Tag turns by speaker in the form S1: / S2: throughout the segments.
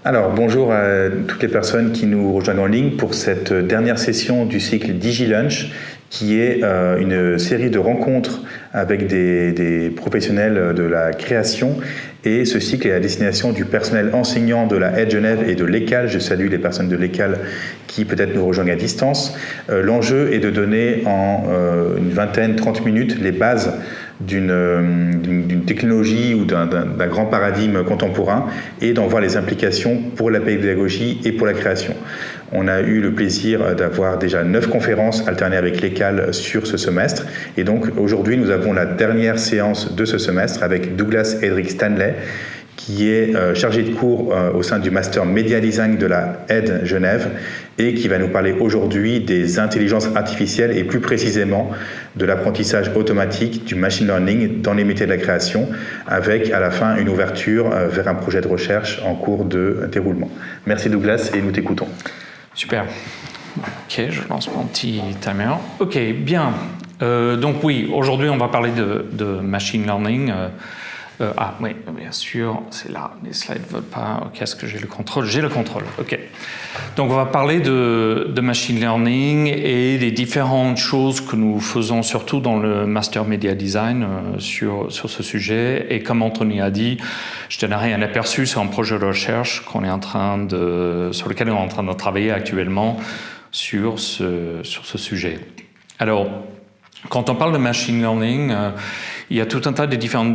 S1: Alors, bonjour à toutes les personnes qui nous rejoignent en ligne pour cette dernière session du cycle DigiLunch, qui est une série de rencontres avec des professionnels de la création. Et ce cycle est à destination du personnel enseignant de la Aide Genève et de l'ECAL. Je salue les personnes de l'ECAL qui peut-être nous rejoignent à distance. L'enjeu est de donner en une vingtaine, 30 minutes les bases d'une technologie ou d'un grand paradigme contemporain et d'en voir les implications pour la pédagogie et pour la création. On a eu le plaisir d'avoir déjà 9 conférences alternées avec l'ECAL sur ce semestre. Et donc aujourd'hui, nous avons la dernière séance de ce semestre avec Douglas Edric Stanley, qui est chargé de cours au sein du Master Media Design de la Aide Genève et qui va nous parler aujourd'hui des intelligences artificielles et plus précisément de l'apprentissage automatique du machine learning dans les métiers de la création, avec à la fin une ouverture vers un projet de recherche en cours de déroulement. Merci Douglas et nous t'écoutons.
S2: Super. Ok, je lance mon petit timer. Ok, bien. Donc oui, aujourd'hui on va parler de machine learning. Oui, bien sûr, c'est là, les slides ne veulent pas. Ok, est-ce que j'ai le contrôle? J'ai le contrôle, ok. Donc on va parler de machine learning et des différentes choses que nous faisons, surtout dans le Master Media Design, sur ce sujet. Et comme Anthony a dit, je donnerai un aperçu sur un projet de recherche sur lequel on est en train de travailler actuellement sur ce sujet. Alors, quand on parle de machine learning, il y a tout un tas de différents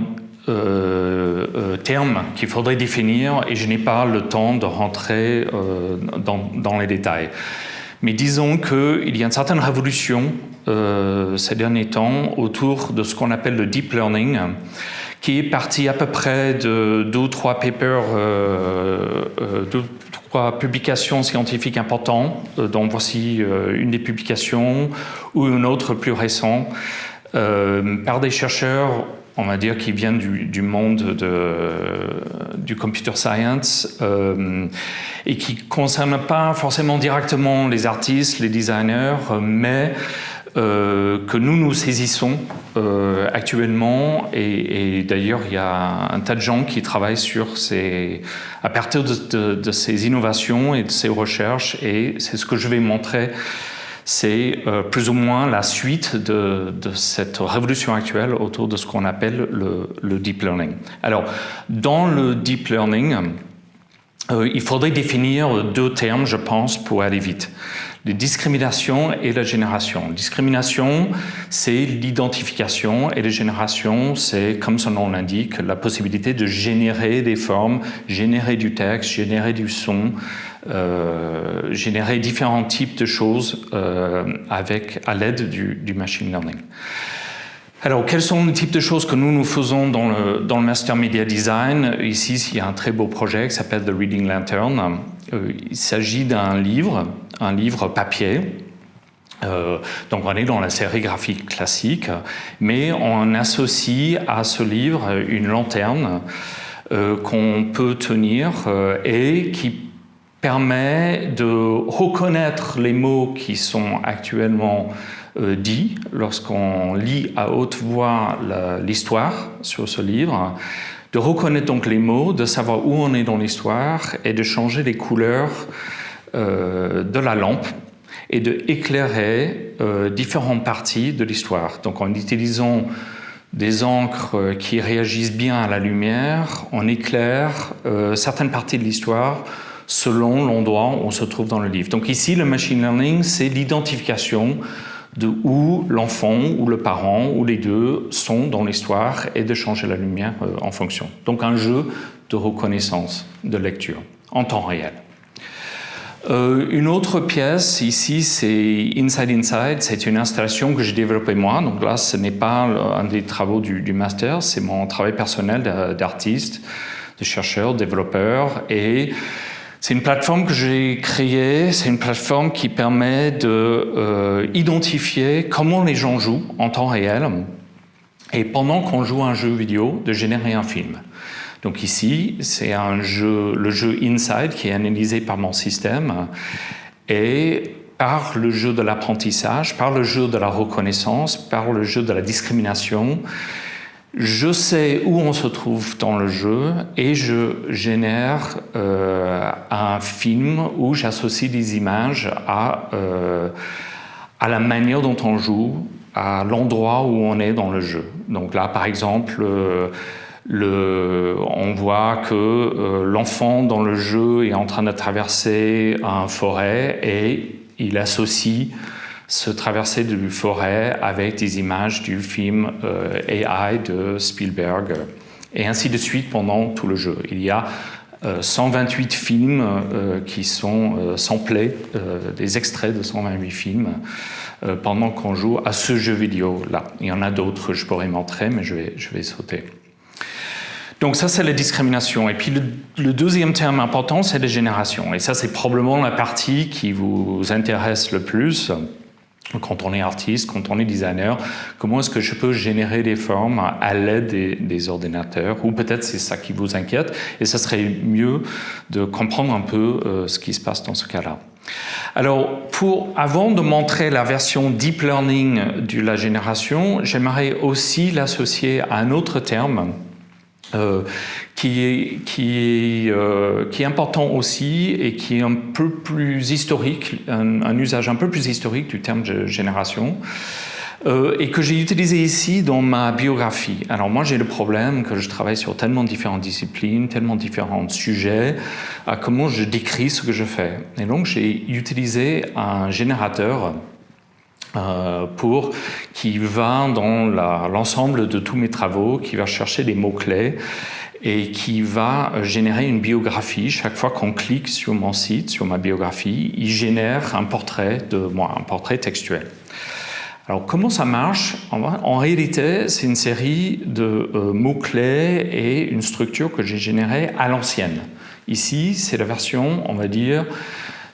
S2: termes qu'il faudrait définir et je n'ai pas le temps de rentrer dans les détails. Mais disons qu'il y a une certaine révolution ces derniers temps autour de ce qu'on appelle le deep learning, qui est parti à peu près de 2 ou 3 papers, 2 ou 3 publications scientifiques importantes, dont voici une des publications ou une autre plus récente, par des chercheurs, on va dire, qui viennent du monde du computer science et qui ne concernent pas forcément directement les artistes, les designers, mais que nous saisissons actuellement. Et d'ailleurs, il y a un tas de gens qui travaillent à partir de ces innovations et de ces recherches, et c'est ce que je vais montrer. C'est plus ou moins la suite de cette révolution actuelle autour de ce qu'on appelle le deep learning. Alors, dans le deep learning, il faudrait définir 2 termes, je pense, pour aller vite. La discrimination et la génération. Discrimination, c'est l'identification, et la génération, c'est, comme son nom l'indique, la possibilité de générer des formes, générer du texte, générer du son, générer différents types de choses à l'aide du machine learning. Alors, quels sont les types de choses que nous faisons dans le Master Media Design? Ici, il y a un très beau projet qui s'appelle The Reading Lantern. Il s'agit d'un livre papier. Donc, on est dans la sérigraphie classique, mais on associe à ce livre une lanterne qu'on peut tenir et qui permet de reconnaître les mots qui sont actuellement dits lorsqu'on lit à haute voix l'histoire sur ce livre, de reconnaître donc les mots, de savoir où on est dans l'histoire et de changer les couleurs de la lampe et d'éclairer différentes parties de l'histoire. Donc en utilisant des encres qui réagissent bien à la lumière, on éclaire certaines parties de l'histoire selon l'endroit où on se trouve dans le livre. Donc ici, le machine learning, c'est l'identification de où l'enfant ou le parent ou les deux sont dans l'histoire et de changer la lumière en fonction. Donc un jeu de reconnaissance, de lecture, en temps réel. Une autre pièce ici, c'est Inside Inside. C'est une installation que j'ai développée moi. Donc là, ce n'est pas un des travaux du master, c'est mon travail personnel d'artiste, de chercheur, développeur. Et c'est une plateforme que j'ai créée. C'est une plateforme qui permet d'identifier comment les gens jouent en temps réel et pendant qu'on joue un jeu vidéo, de générer un film. Donc ici, c'est le jeu Inside qui est analysé par mon système et par le jeu de l'apprentissage, par le jeu de la reconnaissance, par le jeu de la discrimination. Je sais où on se trouve dans le jeu et je génère un film où j'associe des images à la manière dont on joue, à l'endroit où on est dans le jeu. Donc là, par exemple, on voit que l'enfant dans le jeu est en train de traverser une forêt et il associe ce traversée de forêt avec des images du film AI de Spielberg et ainsi de suite pendant tout le jeu. Il y a 128 films qui sont samplés, des extraits de 128 films pendant qu'on joue à ce jeu vidéo-là. Il y en a d'autres, je pourrais montrer, mais je vais sauter. Donc ça, c'est la discrimination. Et puis le deuxième terme important, c'est la génération. Et ça, c'est probablement la partie qui vous intéresse le plus. Quand on est artiste, quand on est designer, comment est-ce que je peux générer des formes à l'aide des ordinateurs? Ou peut-être c'est ça qui vous inquiète, et ça serait mieux de comprendre un peu ce qui se passe dans ce cas-là. Alors, avant de montrer la version deep learning de la génération, j'aimerais aussi l'associer à un autre terme qui est important aussi et qui est un peu plus historique, un usage un peu plus historique du terme de génération, et que j'ai utilisé ici dans ma biographie. Alors moi, j'ai le problème que je travaille sur tellement différentes disciplines, tellement différents sujets, à comment je décris ce que je fais. Et donc, j'ai utilisé un générateur qui va dans l'ensemble de tous mes travaux, qui va chercher des mots-clés et qui va générer une biographie. Chaque fois qu'on clique sur mon site, sur ma biographie, il génère un portrait de moi, un portrait textuel. Alors, comment ça marche? En réalité, c'est une série de mots-clés et une structure que j'ai générée à l'ancienne. Ici, c'est la version, on va dire,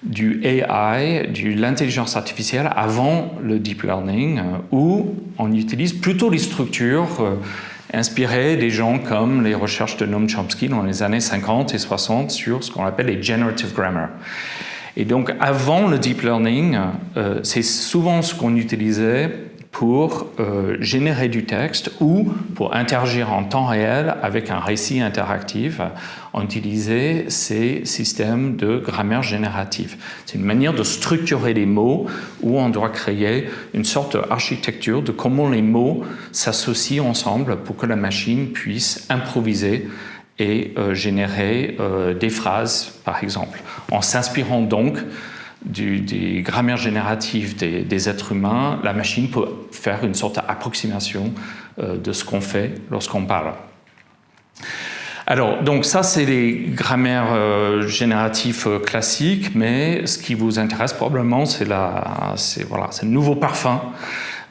S2: du AI, de l'intelligence artificielle avant le deep learning, où on utilise plutôt les structures inspirées des gens comme les recherches de Noam Chomsky dans les années 50 et 60 sur ce qu'on appelle les generative grammar. Et donc, avant le deep learning, c'est souvent ce qu'on utilisait pour générer du texte ou pour interagir en temps réel avec un récit interactif. On utilisait ces systèmes de grammaire générative. C'est une manière de structurer les mots où on doit créer une sorte d'architecture de comment les mots s'associent ensemble pour que la machine puisse improviser et générer des phrases, par exemple, en s'inspirant donc des grammaires génératives des êtres humains. La machine peut faire une sorte d'approximation de ce qu'on fait lorsqu'on parle. Alors, donc ça, c'est les grammaires génératives classiques, mais ce qui vous intéresse probablement, c'est le nouveau parfum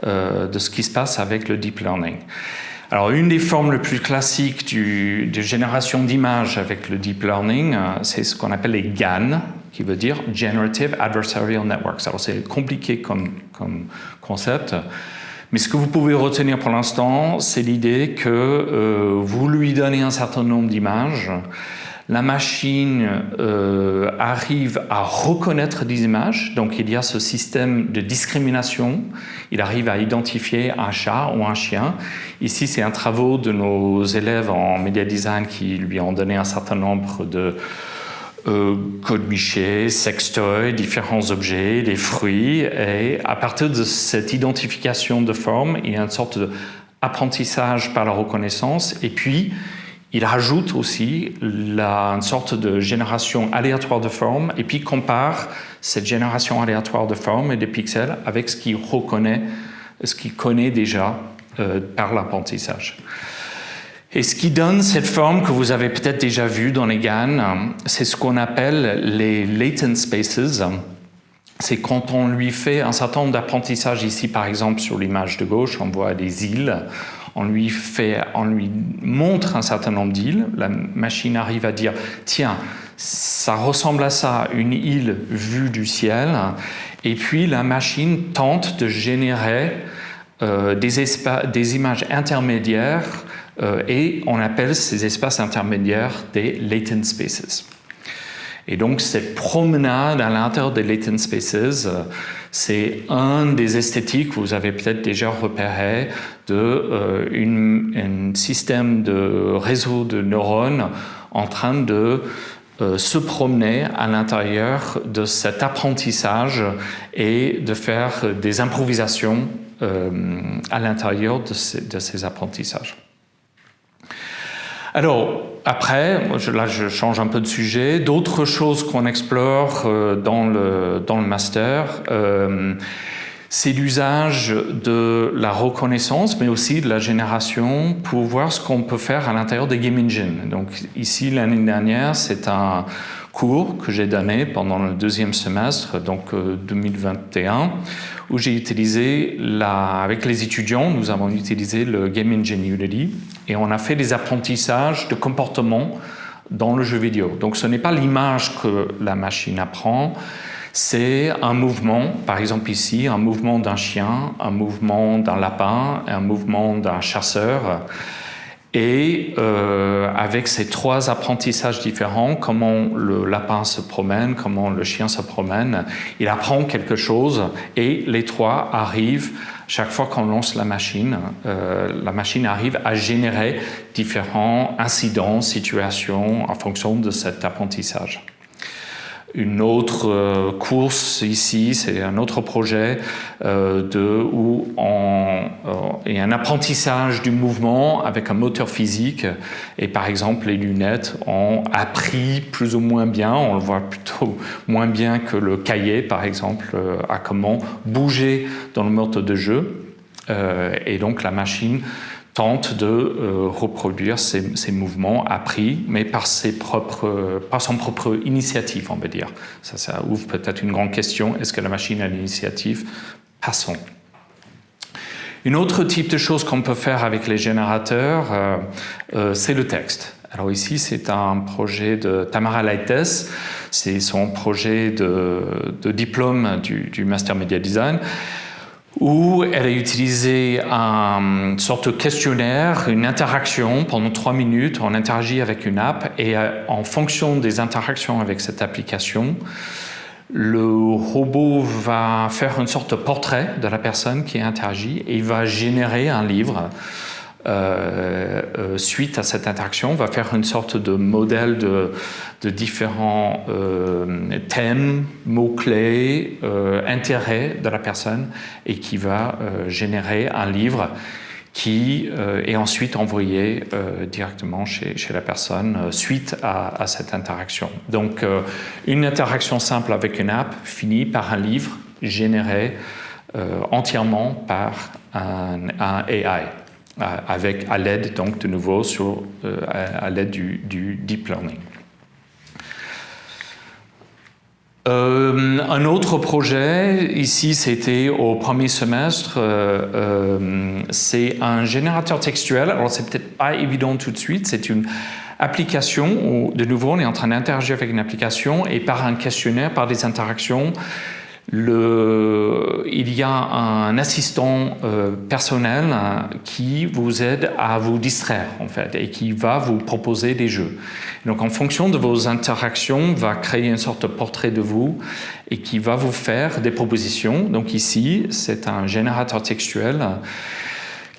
S2: de ce qui se passe avec le deep learning. Alors, une des formes les plus classiques de génération d'images avec le deep learning, c'est ce qu'on appelle les GAN, qui veut dire Generative Adversarial Networks. Alors, c'est compliqué comme concept, mais ce que vous pouvez retenir pour l'instant, c'est l'idée que vous lui donnez un certain nombre d'images, la machine arrive à reconnaître des images, donc il y a ce système de discrimination, il arrive à identifier un chat ou un chien. Ici, c'est un travail de nos élèves en média design qui lui ont donné un certain nombre de code-michés, sextoys, différents objets, des fruits, et à partir de cette identification de forme, il y a une sorte d'apprentissage par la reconnaissance, et puis il rajoute aussi une sorte de génération aléatoire de formes et puis compare cette génération aléatoire de formes et de pixels avec ce qu'il reconnaît, ce qu'il connaît déjà par l'apprentissage. Et ce qui donne cette forme que vous avez peut-être déjà vue dans les GAN, c'est ce qu'on appelle les latent spaces. C'est quand on lui fait un certain nombre d'apprentissages. Ici, par exemple, sur l'image de gauche, on voit des îles. On lui montre un certain nombre d'îles. La machine arrive à dire « Tiens, ça ressemble à ça, une île vue du ciel. » Et puis, la machine tente de générer des images intermédiaires et on appelle ces espaces intermédiaires des latent spaces. Et donc, cette promenade à l'intérieur des latent spaces, c'est un des esthétiques que vous avez peut-être déjà repéré d'un système de réseau de neurones en train de se promener à l'intérieur de cet apprentissage et de faire des improvisations à l'intérieur de ces apprentissages. Alors, après, là je change un peu de sujet, d'autres choses qu'on explore dans le master, c'est l'usage de la reconnaissance, mais aussi de la génération pour voir ce qu'on peut faire à l'intérieur des game engines. Donc ici, l'année dernière, c'est un cours que j'ai donné pendant le deuxième semestre, donc 2021, où j'ai utilisé, avec les étudiants, nous avons utilisé le Game Engine Unity, et on a fait des apprentissages de comportement dans le jeu vidéo. Donc ce n'est pas l'image que la machine apprend, c'est un mouvement, par exemple ici, un mouvement d'un chien, un mouvement d'un lapin, un mouvement d'un chasseur. Et avec ces trois apprentissages différents, comment le lapin se promène, comment le chien se promène, il apprend quelque chose et les trois arrivent, chaque fois qu'on lance la machine arrive à générer différents incidents, situations en fonction de cet apprentissage. Une autre course ici, c'est un autre projet où il y a un apprentissage du mouvement avec un moteur physique et par exemple les lunettes ont appris plus ou moins bien, on le voit plutôt moins bien que le cahier par exemple, à comment bouger dans le mode de jeu et donc la machine tente de reproduire ces mouvements appris, mais par son propre initiative, on va dire. Ça ouvre peut-être une grande question. Est-ce que la machine a l'initiative? Passons. Une autre type de chose qu'on peut faire avec les générateurs, c'est le texte. Alors ici, c'est un projet de Tamara Leites. C'est son projet de diplôme du Master Media Design, où elle a utilisé une sorte de questionnaire, une interaction pendant 3 minutes. On interagit avec une app et en fonction des interactions avec cette application, le robot va faire une sorte de portrait de la personne qui interagit et il va générer un livre. Suite à cette interaction, on va faire une sorte de modèle de différents thèmes, mots-clés, intérêts de la personne et qui va générer un livre qui est ensuite envoyé directement chez la personne suite à cette interaction. Donc une interaction simple avec une app finit par un livre généré entièrement par un AI. À l'aide, donc, de nouveau, à l'aide du deep learning. Un autre projet, ici, c'était au premier semestre, c'est un générateur textuel. Alors, c'est peut-être pas évident tout de suite, c'est une application où, de nouveau, on est en train d'interagir avec une application et par un questionnaire, par des interactions, il y a un assistant personnel qui vous aide à vous distraire en fait et qui va vous proposer des jeux. Donc en fonction de vos interactions, va créer une sorte de portrait de vous et qui va vous faire des propositions. Donc ici, c'est un générateur textuel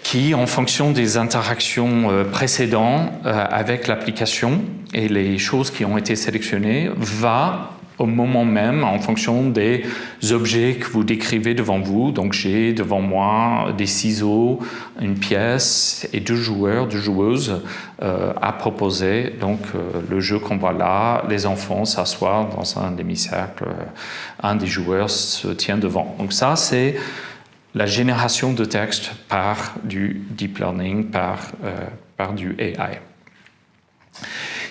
S2: qui, en fonction des interactions précédentes avec l'application et les choses qui ont été sélectionnées, va au moment même, en fonction des objets que vous décrivez devant vous. Donc j'ai devant moi des ciseaux, une pièce et 2 joueurs, 2 joueuses à proposer. Donc le jeu qu'on voit là, les enfants s'assoient dans un demi-cercle, un des joueurs se tient devant. Donc ça, c'est la génération de texte par du deep learning, par du AI.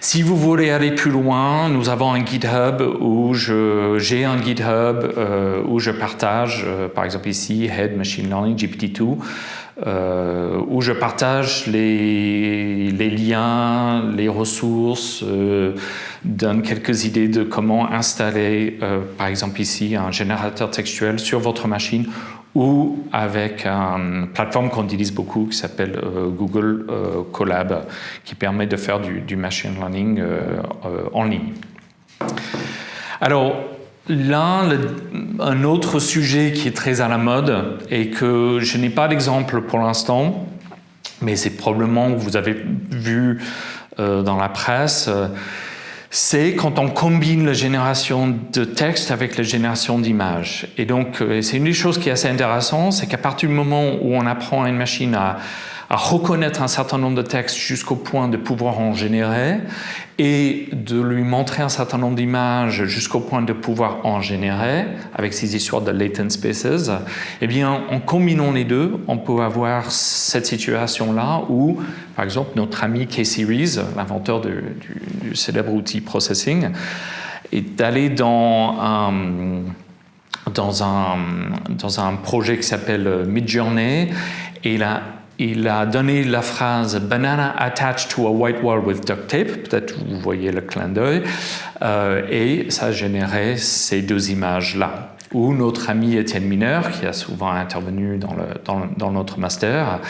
S2: Si vous voulez aller plus loin, nous avons un GitHub où j'ai un GitHub où je partage, par exemple ici, Head Machine Learning, GPT-2, où je partage les liens, les ressources, donne quelques idées de comment installer, par exemple ici, un générateur textuel sur votre machine ou avec une plateforme qu'on utilise beaucoup qui s'appelle Google Colab, qui permet de faire du machine learning en ligne. Alors, là, un autre sujet qui est très à la mode et que je n'ai pas d'exemple pour l'instant, mais c'est probablement que vous avez vu dans la presse, c'est quand on combine la génération de texte avec la génération d'images. Et donc, c'est une des choses qui est assez intéressante, c'est qu'à partir du moment où on apprend à une machine à reconnaître un certain nombre de textes jusqu'au point de pouvoir en générer et de lui montrer un certain nombre d'images jusqu'au point de pouvoir en générer, avec ces histoires de latent spaces, eh bien, en combinant les deux, on peut avoir cette situation-là où, par exemple, notre ami K-Series, l'inventeur du célèbre outil processing, est allé dans un projet qui s'appelle Midjourney et il a donné la phrase « banana attached to a white wall with duct tape », peut-être vous voyez le clin d'œil, et ça a généré ces deux images-là. Ou notre ami Étienne Mineur, qui a souvent intervenu dans notre master,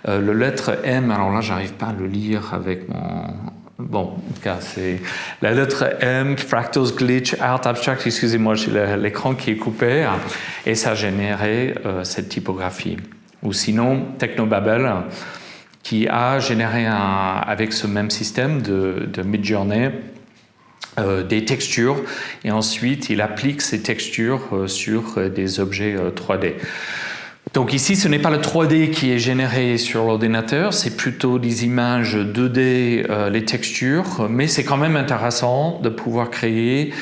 S2: le lettre M, alors là j'arrive pas à le lire avec mon... Bon, en tout cas, c'est la lettre M, Fractals Glitch Art Abstract, excusez-moi, j'ai l'écran qui est coupé, et ça a généré cette typographie. Ou sinon, Technobabel, qui a généré avec ce même système de Midjourney des textures, et ensuite il applique ces textures sur des objets 3D. Donc ici, ce n'est pas le 3D qui est généré sur l'ordinateur, c'est plutôt des images 2D, les textures, mais c'est quand même intéressant de pouvoir créer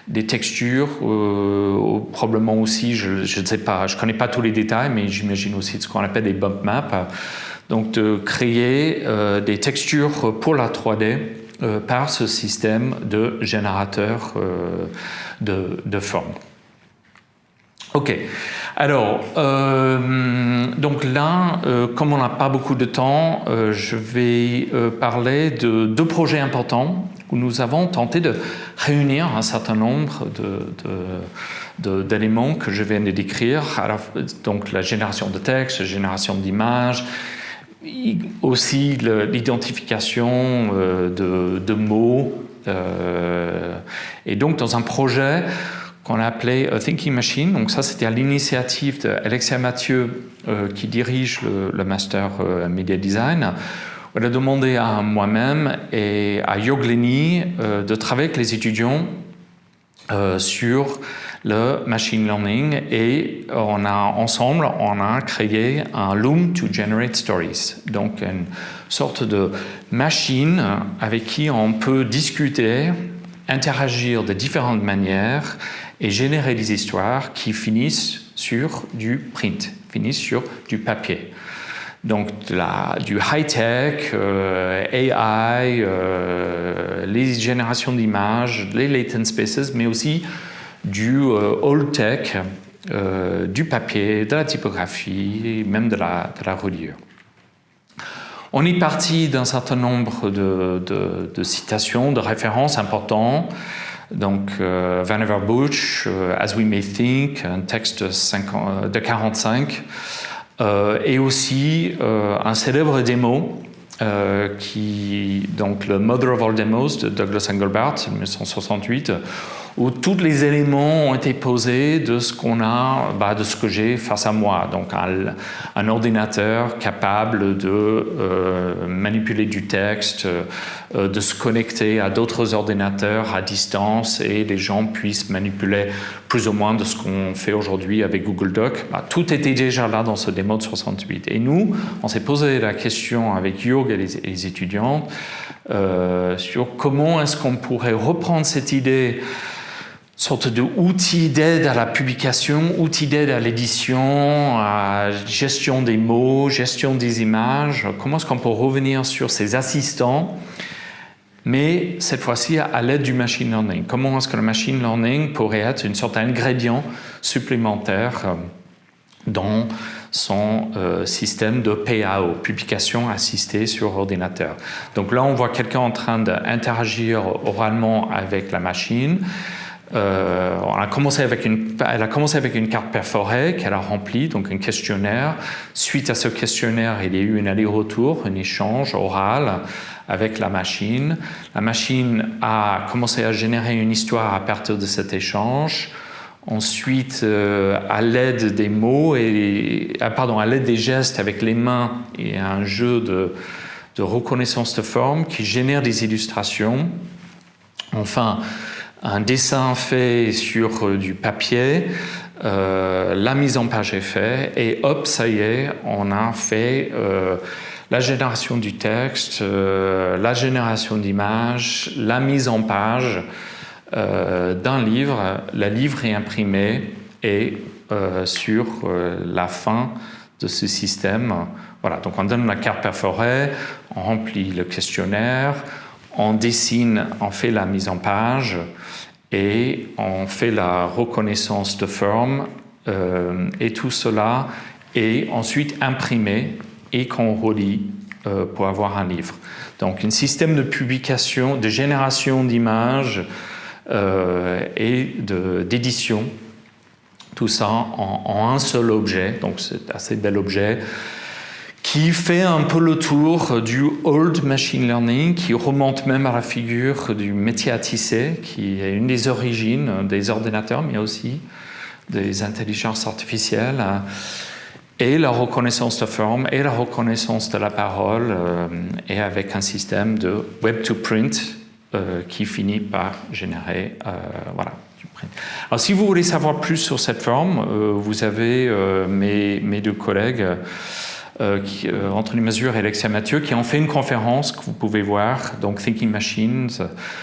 S2: des textures, probablement aussi, je ne sais pas, je ne connais pas tous les détails, mais j'imagine aussi ce qu'on appelle des bump maps. Donc de créer des textures pour la 3D par ce système de générateur de formes. Ok, alors, donc là, comme on n'a pas beaucoup de temps, je vais parler de deux projets importants où nous avons tenté de réunir un certain nombre d'éléments que je viens de décrire, donc la génération de texte, la génération d'images, aussi l'identification de mots, et donc dans un projet qu'on a appelé Thinking Machine. Donc ça, c'était à l'initiative d'Alexia Mathieu, qui dirige le Master Media Design. On a demandé à moi-même et à Jörg Leny de travailler avec les étudiants sur le machine learning, et ensemble, on a créé un Loom to Generate Stories, donc une sorte de machine avec qui on peut discuter, interagir de différentes manières et générer des histoires qui finissent sur du print, finissent sur du papier. Donc du high-tech, AI, les générations d'images, les latent spaces, mais aussi du old-tech, du papier, de la typographie, même de la reliure. On est parti d'un certain nombre de citations, de références importantes. Donc, Vannevar Bush, As We May Think, un texte de 45, et aussi un célèbre démo, donc le Mother of All Demos de Douglas Engelbart, 1968, où tous les éléments ont été posés de ce qu'on a, de ce que j'ai face à moi. Donc un ordinateur capable de manipuler du texte, de se connecter à d'autres ordinateurs à distance, et les gens puissent manipuler plus ou moins de ce qu'on fait aujourd'hui avec Google Doc. Tout était déjà là dans ce démo de 68. Et nous, on s'est posé la question avec Jörg et les étudiants sur comment est-ce qu'on pourrait reprendre cette idée, sorte d'outil d'aide à la publication, outil d'aide à l'édition, à gestion des mots, gestion des images. Comment est-ce qu'on peut revenir sur ces assistants, mais cette fois-ci à l'aide du machine learning? Comment est-ce que le machine learning pourrait être une sorte d'ingrédient supplémentaire dans son système de PAO, publication assistée sur ordinateur? Donc là, on voit quelqu'un en train d'interagir oralement avec la machine. Elle a commencé avec une carte perforée qu'elle a remplie, donc un questionnaire. Suite à ce questionnaire, il y a eu un aller-retour, un échange oral avec la machine. La machine a commencé à générer une histoire à partir de cet échange. Ensuite, à l'aide des mots à l'aide des gestes avec les mains et un jeu de reconnaissance de forme qui génère des illustrations. Enfin, un dessin fait sur du papier, la mise en page est faite et hop, ça y est, on a fait la génération du texte, la génération d'images, la mise en page d'un livre. Le livre est imprimé et sur la fin de ce système, voilà, donc on donne la carte perforée, on remplit le questionnaire, on dessine, on fait la mise en page et on fait la reconnaissance de forme et tout cela est ensuite imprimé et qu'on relie pour avoir un livre. Donc un système de publication, de génération d'images et d'édition, tout ça en un seul objet, donc c'est un assez bel objet qui fait un peu le tour du old machine learning, qui remonte même à la figure du métier à tisser, qui est une des origines des ordinateurs, mais aussi des intelligences artificielles, et la reconnaissance de forme, et la reconnaissance de la parole, et avec un système de web to print qui finit par générer voilà, du print. Alors si vous voulez savoir plus sur cette forme, vous avez mes deux collègues, Anthony Mazur et Alexia Mathieu, qui ont fait une conférence que vous pouvez voir, donc Thinking Machines.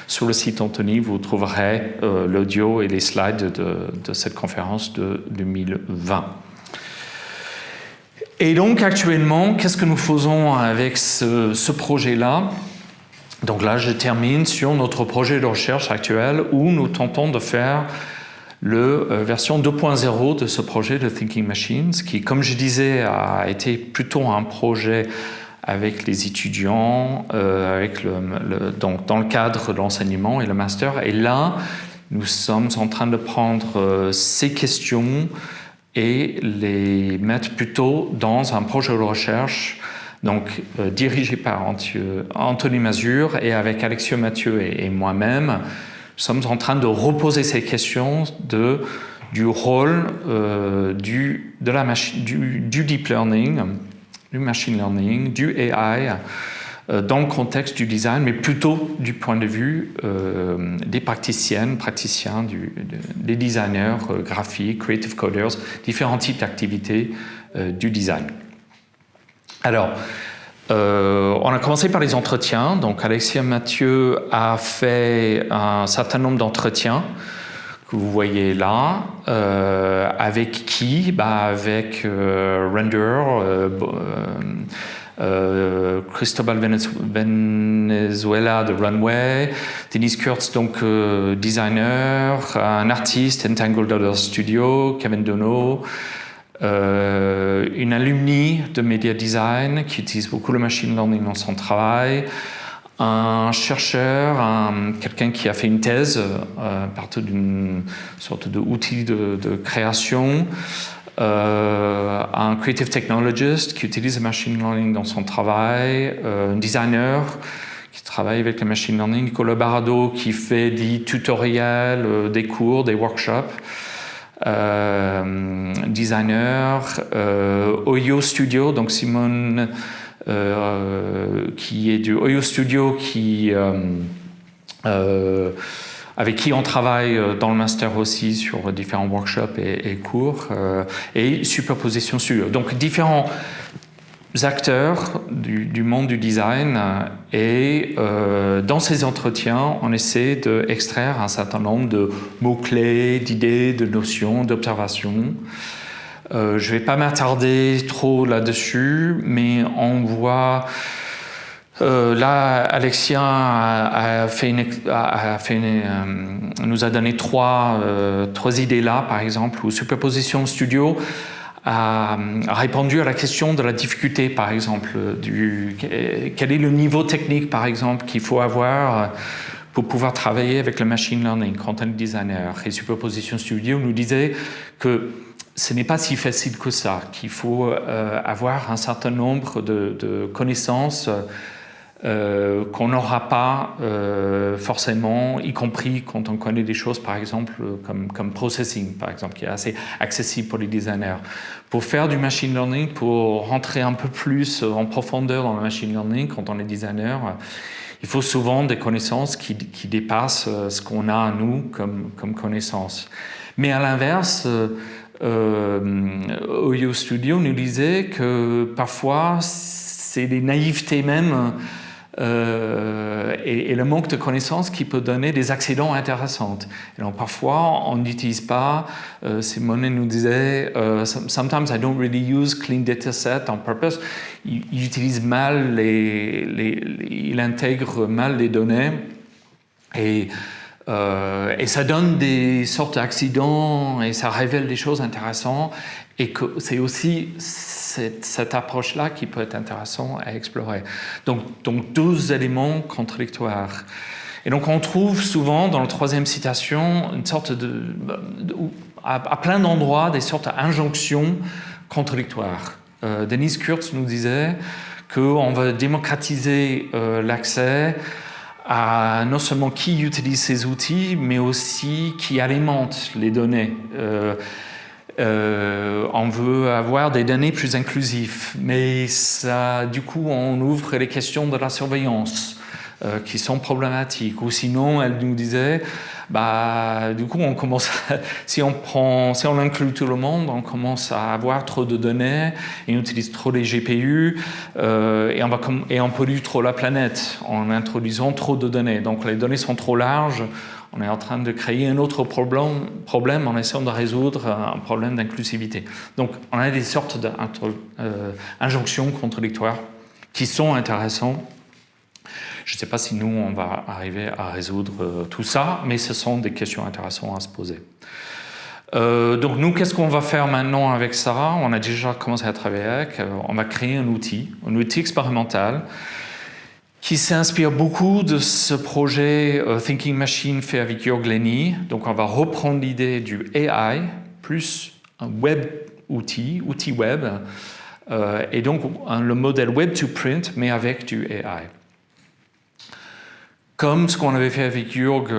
S2: Sur le site Anthony, vous trouverez l'audio et les slides de cette conférence de 2020. Et donc actuellement, qu'est-ce que nous faisons avec ce projet-là ? Donc là, je termine sur notre projet de recherche actuel où nous tentons de faire la version 2.0 de ce projet de Thinking Machines, qui, comme je disais, a été plutôt un projet avec les étudiants, donc dans le cadre de l'enseignement et le master. Et là, nous sommes en train de prendre ces questions et les mettre plutôt dans un projet de recherche, donc dirigé par Anthony Mazur et avec Alexia Mathieu et moi-même. Nous sommes en train de reposer ces questions du rôle du deep learning, du machine learning, du AI dans le contexte du design, mais plutôt du point de vue des praticiens, des designers graphiques, creative coders, différents types d'activités du design. Alors, on a commencé par les entretiens. Donc, Alexia Mathieu a fait un certain nombre d'entretiens que vous voyez là. Avec qui ? Avec Render, Cristobal Venezuela de Runway, Denise Kurtz, donc designer, un artiste, Entangled Other Studio, Kevin Dono, une alumni de Media Design qui utilise beaucoup le machine learning dans son travail, un chercheur, quelqu'un qui a fait une thèse à partir d'une sorte d'outil de création, un creative technologist qui utilise le machine learning dans son travail, un designer qui travaille avec le machine learning, Nicolas Barado qui fait des tutoriels, des cours, des workshops, designer, Oyo Studio, donc Simone qui est du Oyo Studio avec qui on travaille dans le master aussi sur différents workshops et cours, et Superposition Studio. Donc différents acteurs du monde du design, et dans ces entretiens, on essaie d'extraire un certain nombre de mots-clés, d'idées, de notions, d'observations. Je ne vais pas m'attarder trop là-dessus, mais on voit... là, Alexia nous a donné trois idées là, par exemple, où Superposition Studio a répondu à la question de la difficulté, par exemple, quel est le niveau technique, par exemple, qu'il faut avoir pour pouvoir travailler avec le machine learning, content designer. Et Superposition Studio nous disait que ce n'est pas si facile que ça, qu'il faut avoir un certain nombre de connaissances qu'on n'aura pas forcément, y compris quand on connaît des choses, par exemple, comme processing, par exemple, qui est assez accessible pour les designers. Pour faire du machine learning, pour rentrer un peu plus en profondeur dans le machine learning, quand on est designer, il faut souvent des connaissances qui dépassent ce qu'on a à nous comme connaissances. Mais à l'inverse, Oyo Studio nous disait que parfois c'est des naïvetés même et le manque de connaissances qui peut donner des accidents intéressants. Et donc parfois on n'utilise pas, Simone nous disait, sometimes I don't really use clean data set on purpose. Il utilise mal il intègre mal les données et ça donne des sortes d'accidents et ça révèle des choses intéressantes et que c'est aussi cette approche-là qui peut être intéressante à explorer. Donc deux éléments contradictoires. Et donc on trouve souvent dans la troisième citation une sorte à plein d'endroits des sortes d'injonctions contradictoires. Denise Kurtz nous disait qu'on va démocratiser l'accès à non seulement qui utilise ces outils, mais aussi qui alimente les données. On veut avoir des données plus inclusives, mais ça, du coup, on ouvre les questions de la surveillance qui sont problématiques. Ou sinon, elle nous disait, du coup, on commence si on inclut tout le monde, on commence à avoir trop de données, et on utilise trop les GPU, et on pollue trop la planète en introduisant trop de données. Donc les données sont trop larges. On est en train de créer un autre problème en essayant de résoudre un problème d'inclusivité. Donc, on a des sortes d'injonctions contradictoires qui sont intéressantes. Je ne sais pas si nous, on va arriver à résoudre tout ça, mais ce sont des questions intéressantes à se poser. Donc, nous, qu'est-ce qu'on va faire maintenant avec ça? On a déjà commencé à travailler avec. On va créer un outil expérimental qui s'inspire beaucoup de ce projet Thinking Machine fait avec Jörg Lenny. Donc, on va reprendre l'idée du AI plus un web outil web, et donc le modèle web to print, mais avec du AI. Comme ce qu'on avait fait avec Jörg,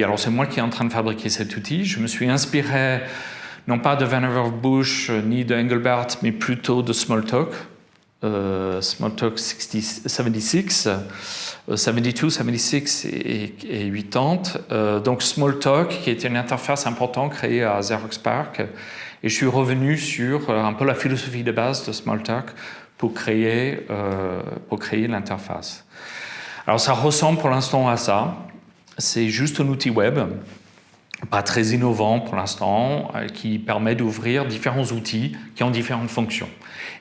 S2: alors c'est moi qui est en train de fabriquer cet outil, je me suis inspiré non pas de Vannevar Bush ni de Engelbart, mais plutôt de Smalltalk. Smalltalk 76, 72, 76 et 80. Donc Smalltalk, qui était une interface importante créée à Xerox PARC. Et je suis revenu sur un peu la philosophie de base de Smalltalk pour créer l'interface. Alors ça ressemble pour l'instant à ça. C'est juste un outil web, pas très innovant pour l'instant, qui permet d'ouvrir différents outils qui ont différentes fonctions.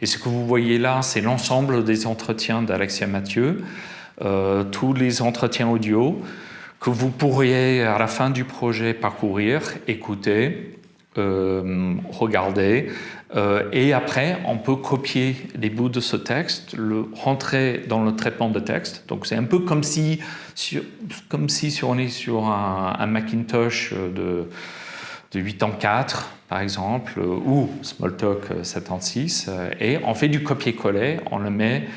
S2: Et ce que vous voyez là, c'est l'ensemble des entretiens d'Alexia Mathieu, tous les entretiens audio que vous pourriez, à la fin du projet, parcourir, écouter, regarder. Et après, on peut copier des bouts de ce texte, le rentrer dans le traitement de texte. Donc c'est un peu comme si on est sur un Macintosh de 8.4, par exemple, ou Smalltalk 76, et on fait du copier-coller, on le met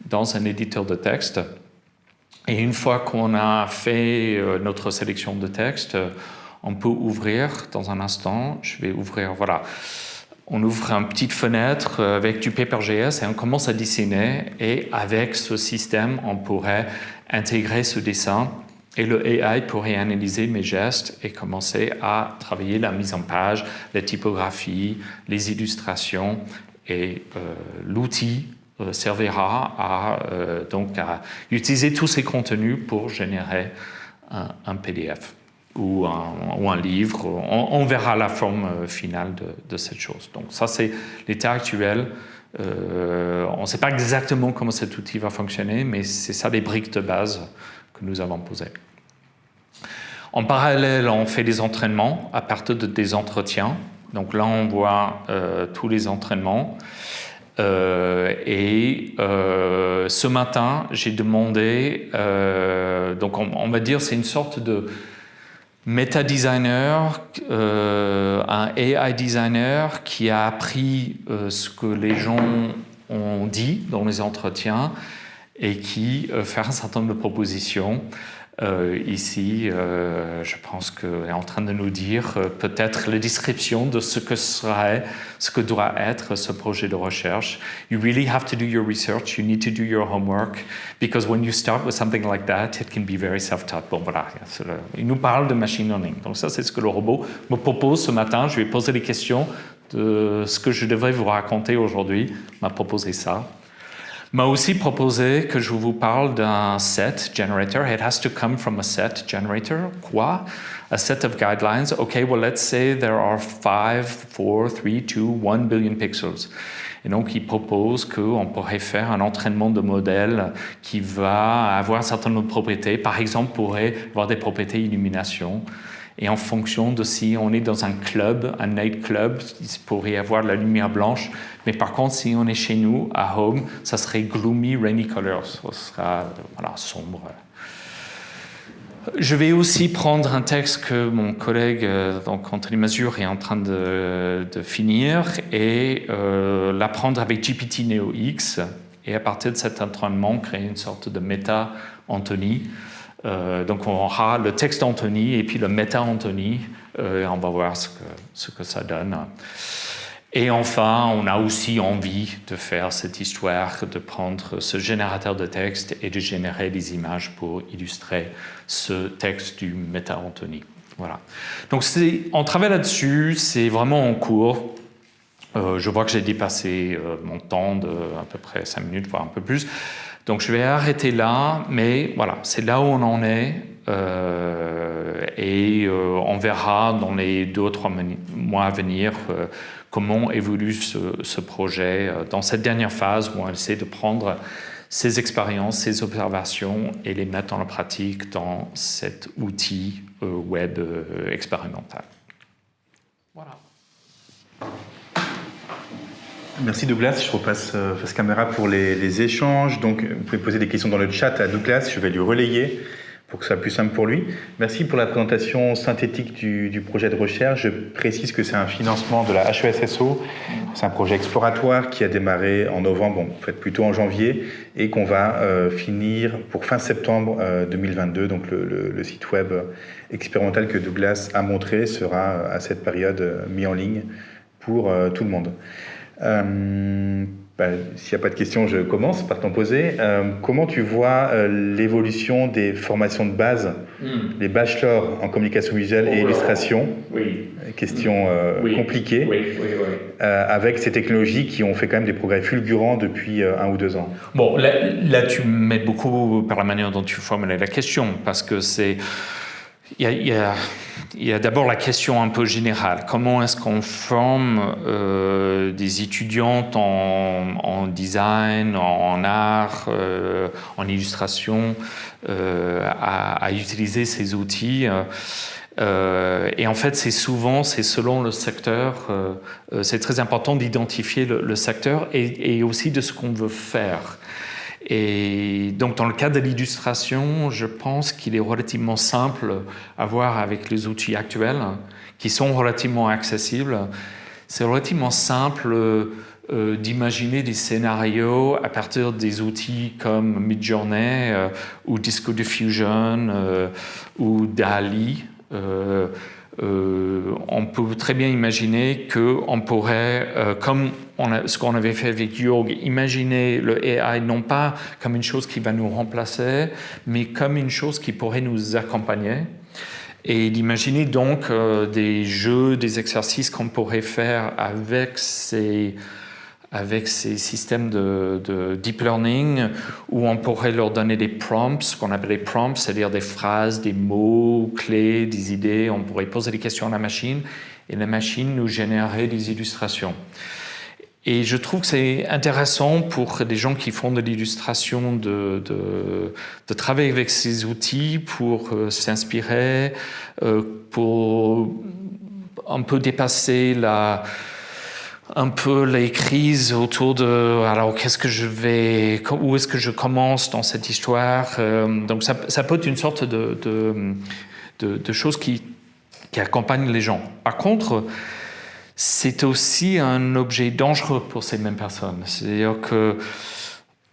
S2: dans un éditeur de texte. Et une fois qu'on a fait notre sélection de texte, on peut ouvrir dans un instant. Je vais ouvrir, voilà. On ouvre une petite fenêtre avec du Paper.js et on commence à dessiner. Et avec ce système, on pourrait intégrer ce dessin et le AI pourrait analyser mes gestes et commencer à travailler la mise en page, la typographie, les illustrations. Et l'outil servira à utiliser tous ces contenus pour générer un PDF. Ou un livre, on verra la forme finale de cette chose. Donc ça, c'est l'état actuel. On ne sait pas exactement comment cet outil va fonctionner, mais c'est ça les briques de base que nous avons posées. En parallèle, on fait des entraînements à partir des entretiens. Donc là, on voit tous les entraînements. Ce matin, j'ai demandé, donc on va dire c'est une sorte de meta-designer, un AI designer qui a appris ce que les gens ont dit dans les entretiens et qui fait un certain nombre de propositions Ici, je pense qu'elle est en train de nous dire peut-être la description de ce que doit être ce projet de recherche. You really have to do your research, you need to do your homework, because when you start with something like that, it can be very self-taught. Bon, voilà, il nous parle de machine learning. Donc ça, c'est ce que le robot me propose ce matin. Je lui ai posé des questions de ce que je devrais vous raconter aujourd'hui. Il m'a proposé ça. M'a aussi proposé que je vous parle d'un set generator. It has to come from a set generator. Quoi? A set of guidelines. Okay, well, let's say there are 5, 4, 3, 2, 1 billion pixels. Et donc, il propose qu'on pourrait faire un entraînement de modèle qui va avoir un certain nombre de propriétés. Par exemple, pourrait avoir des propriétés illumination. Et en fonction de si on est dans un club, un night club, il pourrait y avoir de la lumière blanche. Mais par contre, si on est chez nous, à home, ça serait gloomy, rainy colors. Ça sera sombre. Je vais aussi prendre un texte que mon collègue, donc Anthony Mazur, est en train de finir et l'apprendre avec GPT Neo X. Et à partir de cet entraînement, créer une sorte de méta-Anthony. Donc on aura le texte Anthony et puis le méta-Anthony. On va voir ce que ça donne. Et enfin, on a aussi envie de faire cette histoire, de prendre ce générateur de texte et de générer des images pour illustrer ce texte du méta-Anthony. Voilà. Donc on travaille là-dessus, c'est vraiment en cours. Je vois que j'ai dépassé mon temps de à peu près 5 minutes, voire un peu plus. Donc je vais arrêter là, mais voilà, c'est là où on en est. Et on verra dans les 2 ou 3 mois à venir comment évolue ce projet dans cette dernière phase où on essaie de prendre ces expériences, ces observations et les mettre en pratique dans cet outil web expérimental. Voilà.
S1: Merci Douglas, je repasse face caméra pour les échanges. Donc vous pouvez poser des questions dans le chat à Douglas, je vais lui relayer pour que ce soit plus simple pour lui. Merci pour la présentation synthétique du projet de recherche. Je précise que c'est un financement de la HESSO. C'est un projet exploratoire qui a démarré en novembre, en fait plutôt en janvier, et qu'on va finir pour fin septembre 2022. Donc le site web expérimental que Douglas a montré sera à cette période mis en ligne pour tout le monde. S'il n'y a pas de questions, je commence par t'en poser. Comment tu vois l'évolution des formations de base, les bachelors en communication visuelle et illustration?
S2: Oui.
S1: Question compliquée, avec ces technologies qui ont fait quand même des progrès fulgurants depuis 1 ou 2 ans.
S2: Bon, là tu m'aides beaucoup par la manière dont tu formulais la question, parce que c'est... Il y a d'abord la question un peu générale. Comment est-ce qu'on forme des étudiantes en design, en art, en illustration, à utiliser ces outils et en fait, c'est selon le secteur. C'est très important d'identifier le secteur et aussi de ce qu'on veut faire. Et donc, dans le cas de l'illustration, je pense qu'il est relativement simple à voir avec les outils actuels, qui sont relativement accessibles. C'est relativement simple d'imaginer des scénarios à partir des outils comme Midjourney ou Disco Diffusion ou DALL-E. On peut très bien imaginer qu'on pourrait, comme ce qu'on avait fait avec Jörg, imaginer le AI non pas comme une chose qui va nous remplacer, mais comme une chose qui pourrait nous accompagner. Et d'imaginer donc des jeux, des exercices qu'on pourrait faire avec ces systèmes de deep learning où on pourrait leur donner des prompts, ce qu'on appelle des prompts, c'est-à-dire des phrases, des mots clés, des idées. On pourrait poser des questions à la machine et la machine nous générerait des illustrations. Et je trouve que c'est intéressant pour des gens qui font de l'illustration de travailler avec ces outils pour s'inspirer, pour un peu dépasser un peu les crises autour de alors où est-ce que je commence dans cette histoire. Donc ça peut être une sorte de chose qui accompagne les gens. Par contre, c'est aussi un objet dangereux pour ces mêmes personnes. C'est-à-dire que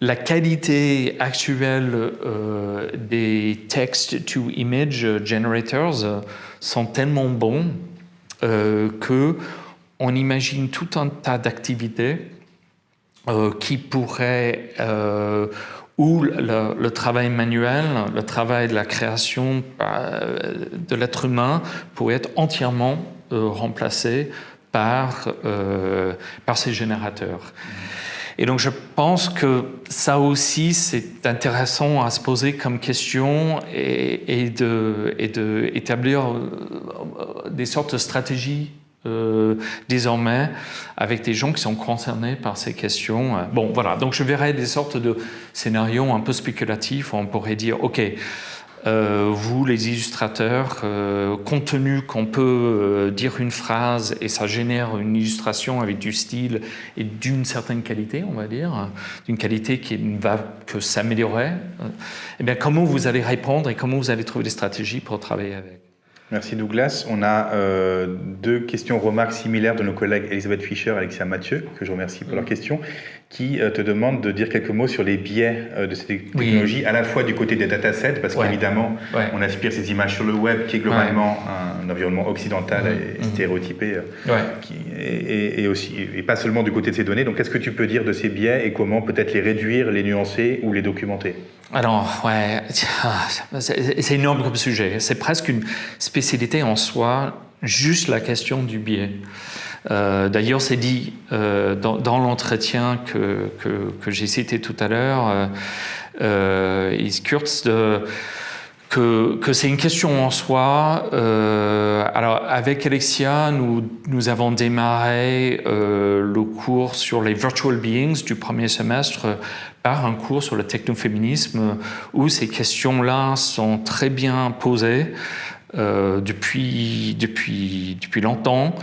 S2: la qualité actuelle des text-to-image generators sont tellement bons qu'on imagine tout un tas d'activités qui pourraient, où le travail manuel, le travail de la création de l'être humain pourrait être entièrement remplacé par ces générateurs. Et donc je pense que ça aussi c'est intéressant à se poser comme question et d'établir des sortes de stratégies désormais avec des gens qui sont concernés par ces questions. Bon voilà, donc je verrai des sortes de scénarios un peu spéculatifs où on pourrait dire ok, vous les illustrateurs, compte tenu qu'on peut dire une phrase et ça génère une illustration avec du style et d'une certaine qualité, on va dire, d'une qualité qui ne va que s'améliorer, eh bien comment vous allez répondre et comment vous allez trouver des stratégies pour travailler avec?
S1: Merci Douglas. On a deux questions, remarques similaires de nos collègues Elisabeth Fischer et Alexia Mathieu, que je remercie pour leurs questions, qui te demandent de dire quelques mots sur les biais de ces technologies, à la fois du côté des datasets, parce qu'évidemment, on aspire ces images sur le web, qui est globalement un environnement occidental et stéréotypé, et pas seulement du côté de ces données. Donc, qu'est-ce que tu peux dire de ces biais et comment peut-être les réduire, les nuancer ou les documenter?
S2: Alors, c'est énorme comme sujet. C'est presque une spécialité en soi, juste la question du biais. D'ailleurs, c'est dit dans l'entretien que j'ai cité tout à l'heure, Kurtz, que c'est une question en soi. Alors, avec Alexia, nous avons démarré le cours sur les virtual beings du premier semestre par un cours sur le technoféminisme où ces questions-là sont très bien posées depuis longtemps,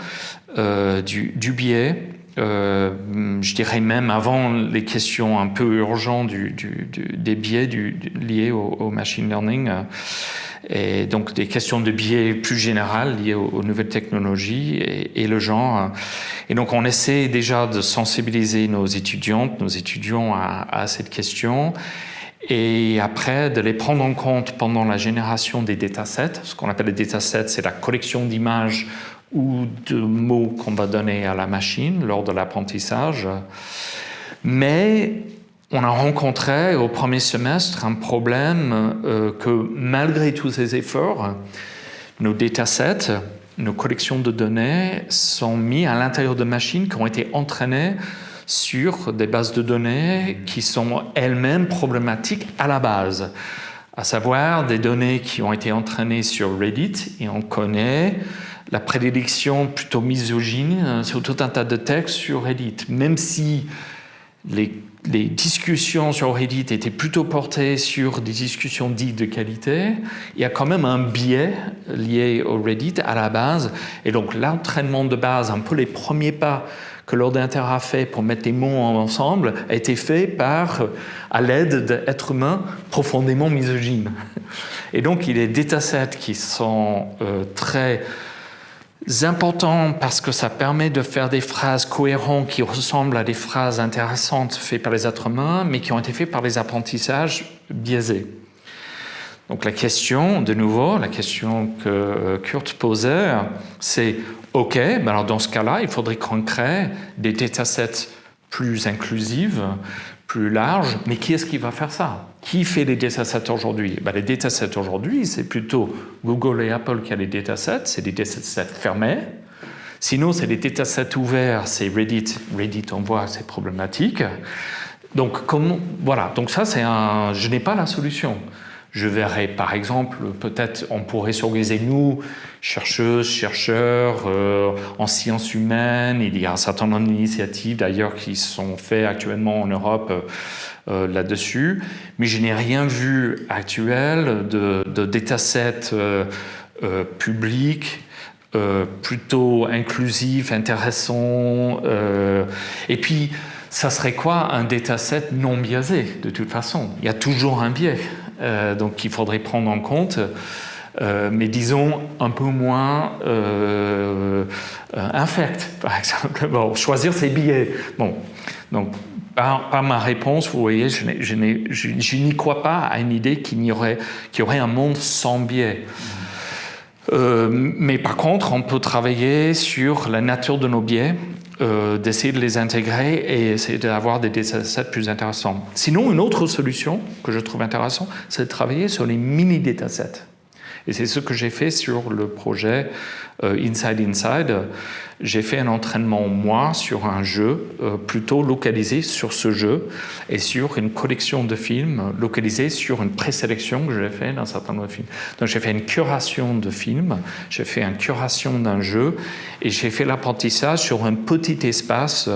S2: du biais. Je dirais même avant les questions un peu urgentes des biais liés au machine learning, et donc des questions de biais plus générales liées aux nouvelles technologies et le genre. Et donc on essaie déjà de sensibiliser nos étudiants à cette question, et après de les prendre en compte pendant la génération des datasets. Ce qu'on appelle les datasets, c'est la collection d'images ou de mots qu'on va donner à la machine lors de l'apprentissage. Mais on a rencontré au premier semestre un problème que malgré tous ces efforts, nos datasets, nos collections de données sont mis à l'intérieur de machines qui ont été entraînées sur des bases de données qui sont elles-mêmes problématiques à la base, à savoir des données qui ont été entraînées sur Reddit, et on connaît la prédilection plutôt misogyne sur tout un tas de textes sur Reddit. Même si les discussions sur Reddit étaient plutôt portées sur des discussions dites de qualité, il y a quand même un biais lié au Reddit à la base. Et donc l'entraînement de base, un peu les premiers pas que l'ordinateur a fait pour mettre les mots ensemble, a été fait à l'aide d'êtres humains profondément misogynes. Et donc il y a des datasets qui sont très importants parce que ça permet de faire des phrases cohérentes qui ressemblent à des phrases intéressantes faites par les êtres humains, mais qui ont été faites par des apprentissages biaisés. Donc la question, de nouveau, la question que Kurt posait, c'est OK, ben alors dans ce cas-là, il faudrait qu'on crée des datasets plus inclusifs, plus larges, mais qui est-ce qui va faire ça? Qui fait les datasets aujourd'hui? Ben les datasets aujourd'hui, c'est plutôt Google et Apple qui a les datasets, c'est des datasets fermés. Sinon, c'est des datasets ouverts, c'est Reddit. Reddit, on voit, c'est problématique. Donc, voilà. Donc ça, je n'ai pas la solution. Je verrais, par exemple, peut-être on pourrait s'organiser, nous, chercheuses, chercheurs, en sciences humaines. Il y a un certain nombre d'initiatives, d'ailleurs, qui sont faites actuellement en Europe là-dessus. Mais je n'ai rien vu actuel de datasets publics, plutôt inclusifs, intéressants. Et puis, ça serait quoi un dataset non biaisé, de toute façon? Il y a toujours un biais. Donc il faudrait prendre en compte, mais disons un peu moins infect, par exemple. Bon, choisir ses biais. Bon, donc par ma réponse, vous voyez, je n'y crois pas à une idée qu'il y aurait un monde sans biais. Mais par contre, on peut travailler sur la nature de nos biais, d'essayer de les intégrer et essayer d'avoir des datasets plus intéressants. Sinon, une autre solution que je trouve intéressante, c'est de travailler sur les mini-datasets. Et c'est ce que j'ai fait sur le projet Inside. J'ai fait un entraînement, moi, sur un jeu plutôt localisé sur ce jeu et sur une collection de films localisée sur une présélection que j'ai fait d'un certain nombre de films. Donc j'ai fait une curation de films, j'ai fait une curation d'un jeu et j'ai fait l'apprentissage sur un petit espace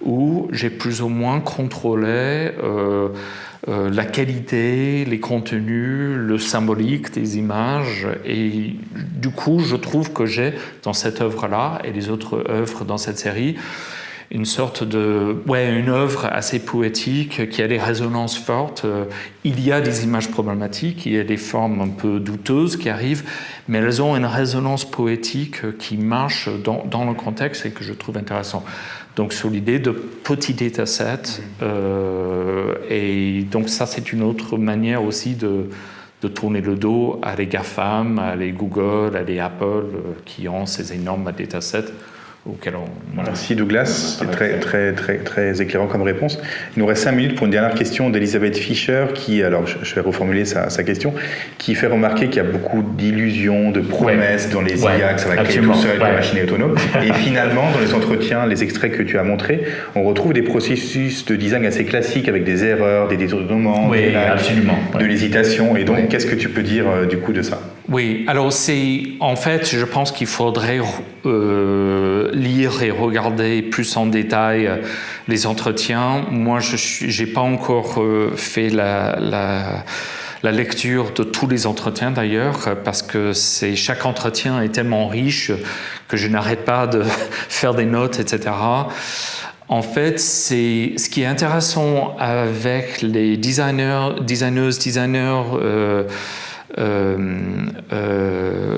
S2: où j'ai plus ou moins contrôlé la qualité, les contenus, le symbolique des images. Et du coup, je trouve que j'ai, dans cette œuvre-là et les autres œuvres dans cette série, une sorte une œuvre assez poétique qui a des résonances fortes. Il y a des images problématiques, il y a des formes un peu douteuses qui arrivent, mais elles ont une résonance poétique qui marche dans le contexte et que je trouve intéressant. Donc sur l'idée de petits datasets, et donc ça c'est une autre manière aussi de tourner le dos à les GAFAM, à les Google, à les Apple qui ont ces énormes datasets.
S1: Merci Douglas, c'est très éclairant comme réponse. Il nous reste 5 minutes pour une dernière question d'Elisabeth Fischer qui, alors je vais reformuler sa question, qui fait remarquer qu'il y a beaucoup d'illusions, de promesses dans les IA, que ça va créer tout seul, la machine autonome. Et finalement, dans les entretiens, les extraits que tu as montrés, on retrouve des processus de design assez classiques avec des erreurs, des détournements, de l'hésitation. Et donc, qu'est-ce que tu peux dire du coup de ça ?
S2: Oui, alors en fait, je pense qu'il faudrait lire et regarder plus en détail les entretiens. Moi, j'ai pas encore fait la lecture de tous les entretiens d'ailleurs, parce que chaque entretien est tellement riche que je n'arrête pas de faire des notes, etc. En fait, ce qui est intéressant avec les designers,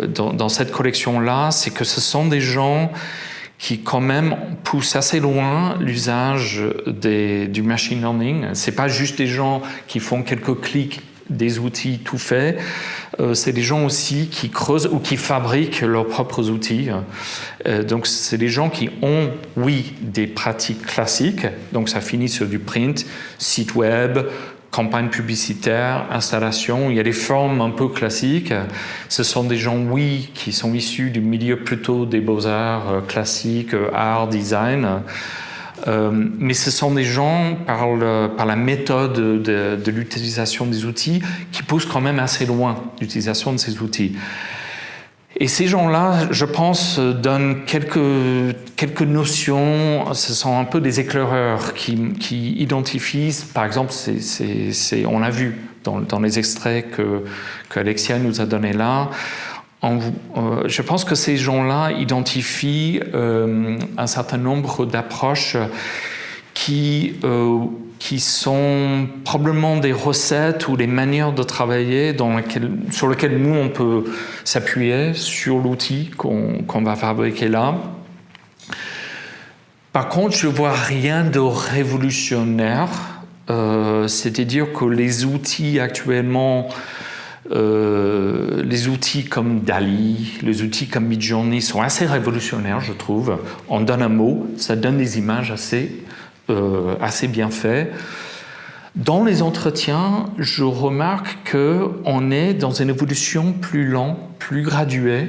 S2: dans cette collection-là, c'est que ce sont des gens qui quand même poussent assez loin l'usage du machine learning. C'est pas juste des gens qui font quelques clics des outils tout faits, c'est des gens aussi qui creusent ou qui fabriquent leurs propres outils. Donc c'est des gens qui ont, oui, des pratiques classiques, donc ça finit sur du print, site web, campagne publicitaire, installation, il y a des formes un peu classiques. Ce sont des gens, oui, qui sont issus du milieu plutôt des beaux-arts classiques, art, design. Mais ce sont des gens, par la méthode de l'utilisation des outils, qui poussent quand même assez loin l'utilisation de ces outils. Et ces gens-là, je pense, donnent quelques notions, ce sont un peu des éclaireurs qui identifient, par exemple, on l'a vu dans les extraits que Alexia nous a donnés là, je pense que ces gens-là identifient un certain nombre d'approches qui sont probablement des recettes ou des manières de travailler sur lesquelles nous, on peut s'appuyer sur l'outil qu'on va fabriquer là. Par contre, je ne vois rien de révolutionnaire, c'est-à-dire que les outils actuellement, les outils comme DALL-E, les outils comme Midjourney sont assez révolutionnaires, je trouve. On donne un mot, ça donne des images assez bien fait. Dans les entretiens, je remarque qu'on est dans une évolution plus lente, plus graduée,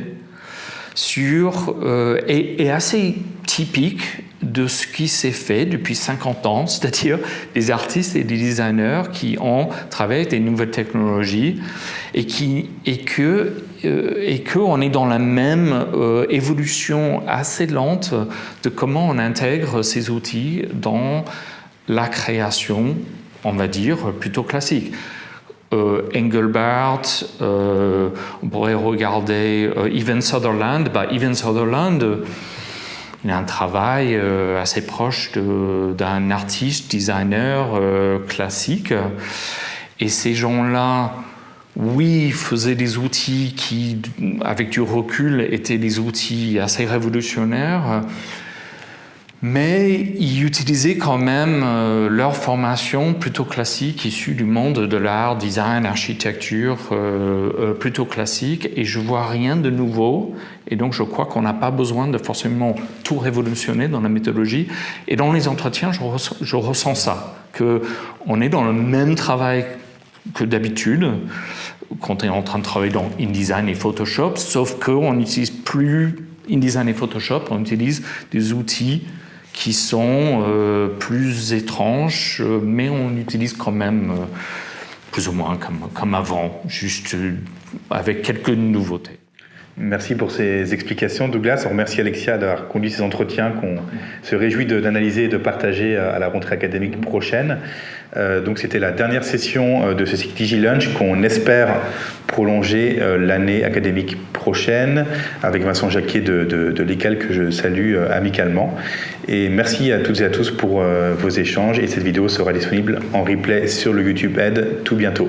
S2: et assez typique de ce qui s'est fait depuis 50 ans, c'est-à-dire des artistes et des designers qui ont travaillé avec des nouvelles technologies et qu'on est dans la même évolution assez lente de comment on intègre ces outils dans la création, on va dire, plutôt classique. Engelbart, on pourrait regarder Ivan Sutherland. Ivan Sutherland, il a un travail assez proche d'un artiste, designer classique. Et ces gens-là, oui, faisaient des outils qui, avec du recul, étaient des outils assez révolutionnaires. Mais ils utilisaient quand même leur formation plutôt classique, issue du monde de l'art, design, architecture, plutôt classique, et je vois rien de nouveau. Et donc je crois qu'on n'a pas besoin de forcément tout révolutionner dans la méthodologie. Et dans les entretiens, je ressens ça, qu'on est dans le même travail que d'habitude, quand on est en train de travailler dans InDesign et Photoshop, sauf qu'on n'utilise plus InDesign et Photoshop, on utilise des outils qui sont plus étranges, mais on utilise quand même plus ou moins comme avant, juste avec quelques nouveautés.
S1: Merci pour ces explications, Douglas. On remercie Alexia d'avoir conduit ces entretiens qu'on se réjouit d'analyser et de partager à la rentrée académique prochaine. Donc c'était la dernière session de ce cycle DigiLunch qu'on espère prolonger l'année académique prochaine avec Vincent Jacquet de l'ECAL que je salue amicalement. Et merci à toutes et à tous pour vos échanges et cette vidéo sera disponible en replay sur le YouTube Ed tout bientôt.